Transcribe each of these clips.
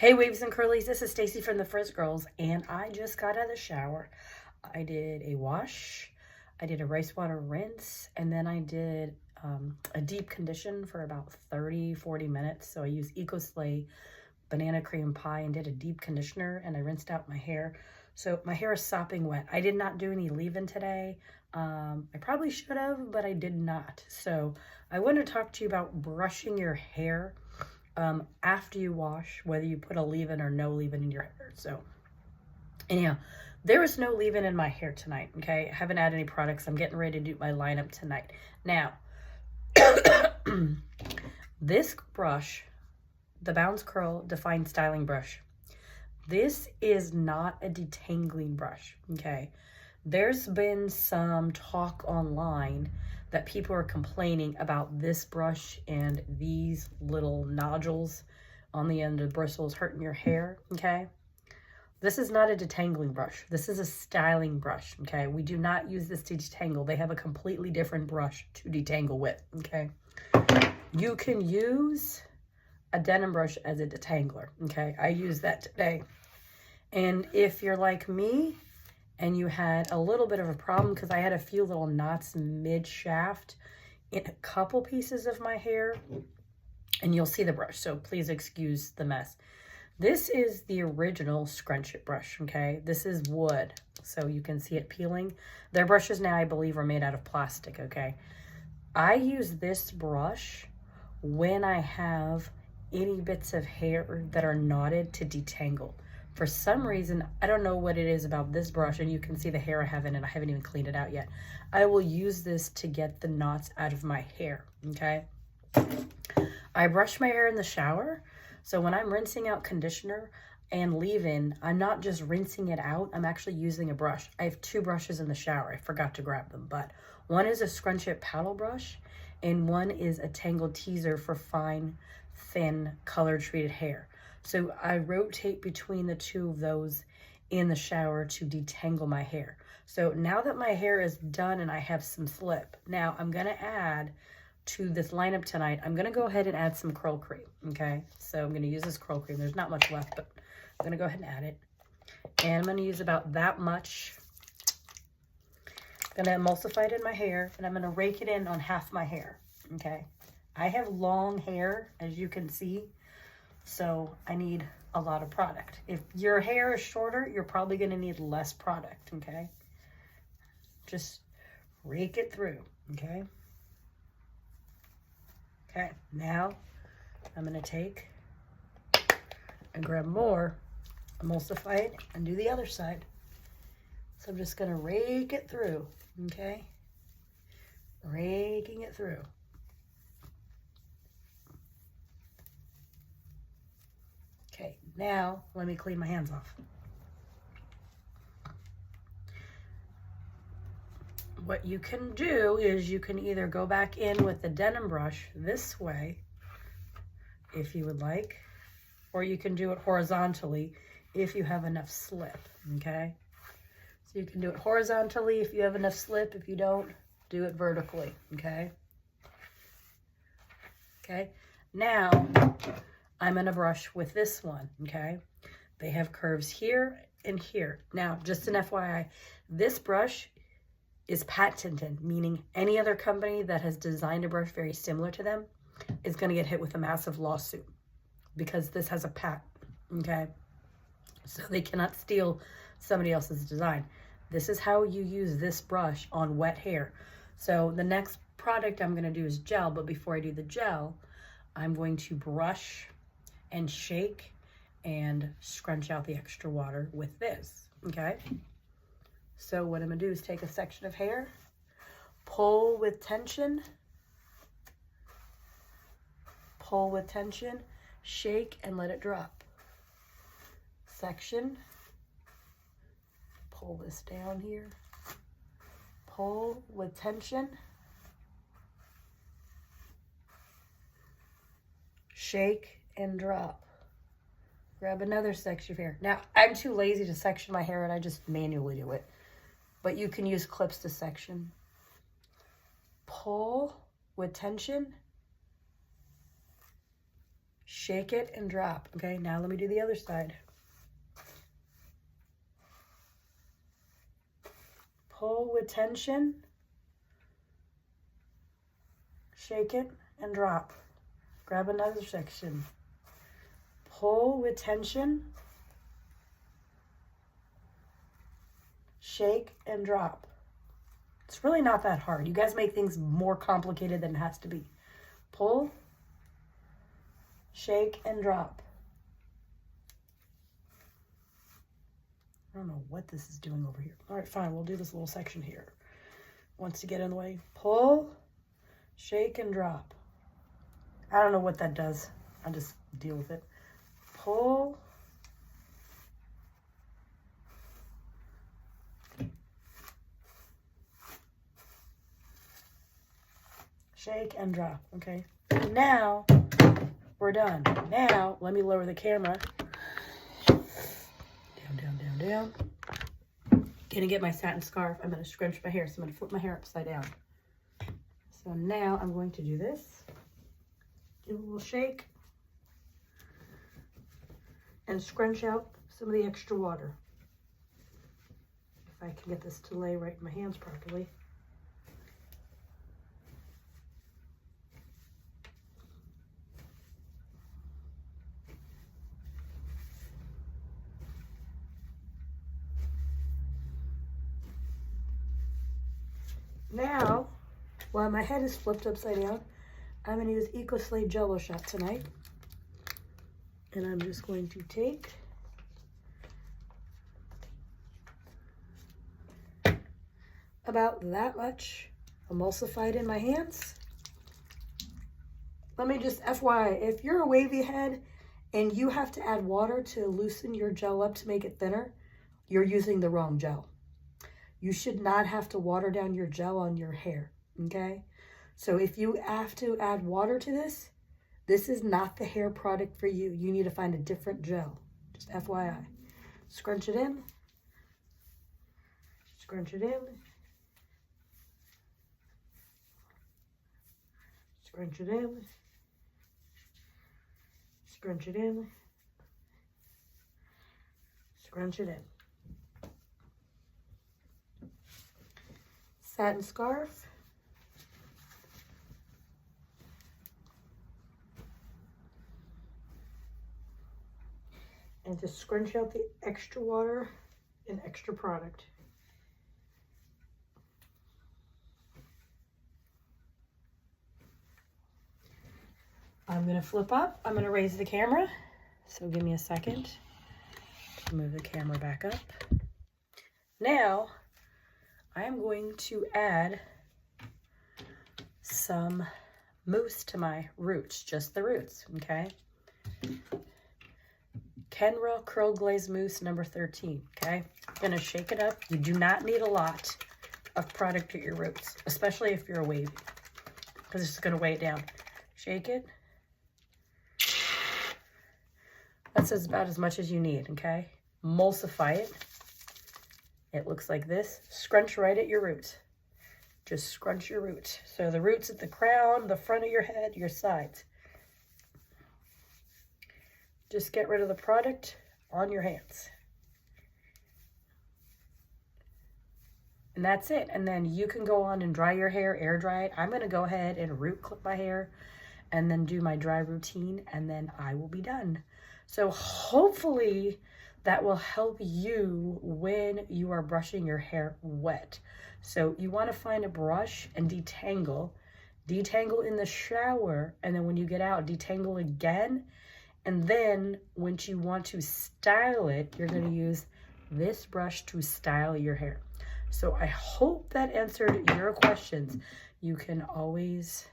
Hey waves and curlies, this is Stacy from the Frizz Girls, and I just got out of the shower. I did a wash, I did a rice water rinse, and then I did a deep condition for about 30-40 minutes. So I used Eco Slay banana cream pie and did a deep conditioner, and I rinsed out my hair. So my hair is sopping wet. I did not do any leave-in today. I probably should have, but I did not. So I want to talk to you about brushing your hair after you wash, whether you put a leave-in or no leave-in in your hair. So anyhow, there is no leave-in in my hair tonight, okay? I haven't added any products. I'm getting ready to do my lineup tonight. Now, this brush, the Bounce Curl Define Styling Brush, this is not a detangling brush, okay? There's been some talk online that people are complaining about this brush and these little nodules on the end of bristles hurting your hair, okay? This is not a detangling brush. This is a styling brush, okay? We do not use this to detangle. They have a completely different brush to detangle with, okay? You can use a denim brush as a detangler, okay? I use that today. And if you're like me and you had a little bit of a problem, because I had a few little knots mid-shaft in a couple pieces of my hair, and you'll see the brush, so please excuse the mess. This is the original Scrunch It brush, okay? This is wood, so you can see it peeling. Their brushes now, I believe, are made out of plastic, okay? I use this brush when I have any bits of hair that are knotted to detangle. For some reason, I don't know what it is about this brush, and you can see the hair I have in it. I haven't even cleaned it out yet. I will use this to get the knots out of my hair, okay? I brush my hair in the shower, so when I'm rinsing out conditioner and leave-in, I'm not just rinsing it out, I'm actually using a brush. I have two brushes in the shower. I forgot to grab them, but one is a Scrunch It paddle brush, and one is a Tangle Teaser for fine, thin, color-treated hair. So I rotate between the two of those in the shower to detangle my hair. So now that my hair is done and I have some slip, now I'm gonna add to this lineup tonight, I'm gonna go ahead and add some curl cream, okay? So I'm gonna use this curl cream. There's not much left, but I'm gonna go ahead and add it. And I'm gonna use about that much. I'm gonna emulsify it in my hair, and I'm gonna rake it in on half my hair, okay? I have long hair, as you can see, so I need a lot of product. If your hair is shorter, you're probably gonna need less product, okay? Just rake it through, okay? Okay, now I'm gonna take and grab more, emulsify it, and do the other side. So I'm just gonna rake it through, okay? Raking it through. Okay, now let me clean my hands off. What you can do is you can either go back in with the denim brush this way, if you would like, or you can do it horizontally if you have enough slip, okay? So you can do it horizontally if you have enough slip. If you don't, do it vertically, okay? Okay, now I'm gonna brush with this one, okay? They have curves here and here. Now, just an FYI, this brush is patented, meaning any other company that has designed a brush very similar to them is gonna get hit with a massive lawsuit because this has a patent, okay? So they cannot steal somebody else's design. This is how you use this brush on wet hair. So the next product I'm gonna do is gel, but before I do the gel, I'm going to brush and shake and scrunch out the extra water with this, okay? So what I'm gonna do is take a section of hair, pull with tension, shake and let it drop. Section, pull this down here, pull with tension, shake and drop. Grab another section of hair. Now, I'm too lazy to section my hair and I just manually do it. But you can use clips to section. Pull with tension, shake it, and drop. Okay, now let me do the other side. Pull with tension, shake it, and drop. Grab another section. Pull with tension, shake, and drop. It's really not that hard. You guys make things more complicated than it has to be. Pull, shake, and drop. I don't know what this is doing over here. All right, fine. We'll do this little section here. Wants to get in the way. Pull, shake, and drop. I don't know what that does. I just deal with it. Pull, shake, and drop. Okay. Now we're done. Now let me lower the camera. Down. Gonna get my satin scarf. I'm gonna scrunch my hair, so I'm gonna flip my hair upside down. So now I'm going to do this. Give a little shake and scrunch out some of the extra water. If I can get this to lay right in my hands properly. Now, while my head is flipped upside down, I'm going to use EcoSlay Jello Shot tonight. And I'm just going to take about that much emulsified in my hands. Let me just FYI, if you're a wavy head and you have to add water to loosen your gel up to make it thinner, you're using the wrong gel. You should not have to water down your gel on your hair, okay? So if you have to add water to this, this is not the hair product for you. You need to find a different gel, just FYI. Scrunch it in, scrunch it in, scrunch it in, scrunch it in, scrunch it in. Satin scarf. And just scrunch out the extra water and extra product. I'm going to flip up. I'm going to raise the camera. So give me a second to move the camera back up. Now, I am going to add some mousse to my roots, just the roots, okay? Kenra Curl Glaze Mousse number 13, okay? I'm gonna shake it up. You do not need a lot of product at your roots, especially if you're a wavy, because it's just gonna weigh it down. Shake it. That's about as much as you need, okay? Emulsify it. It looks like this. Scrunch right at your roots. Just scrunch your roots. So the roots at the crown, the front of your head, your sides. Just get rid of the product on your hands. And that's it. And then you can go on and dry your hair, air dry it. I'm going to go ahead and root clip my hair and then do my dry routine, and then I will be done. So hopefully that will help you when you are brushing your hair wet. So you want to find a brush and detangle. Detangle in the shower, and then when you get out, detangle again. And then once you want to style it, you're going to use this brush to style your hair. So I hope that answered your questions. You can always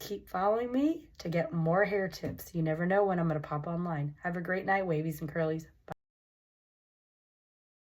keep following me to get more hair tips. You never know when I'm going to pop online. Have a great night, wavies and curlies. Bye.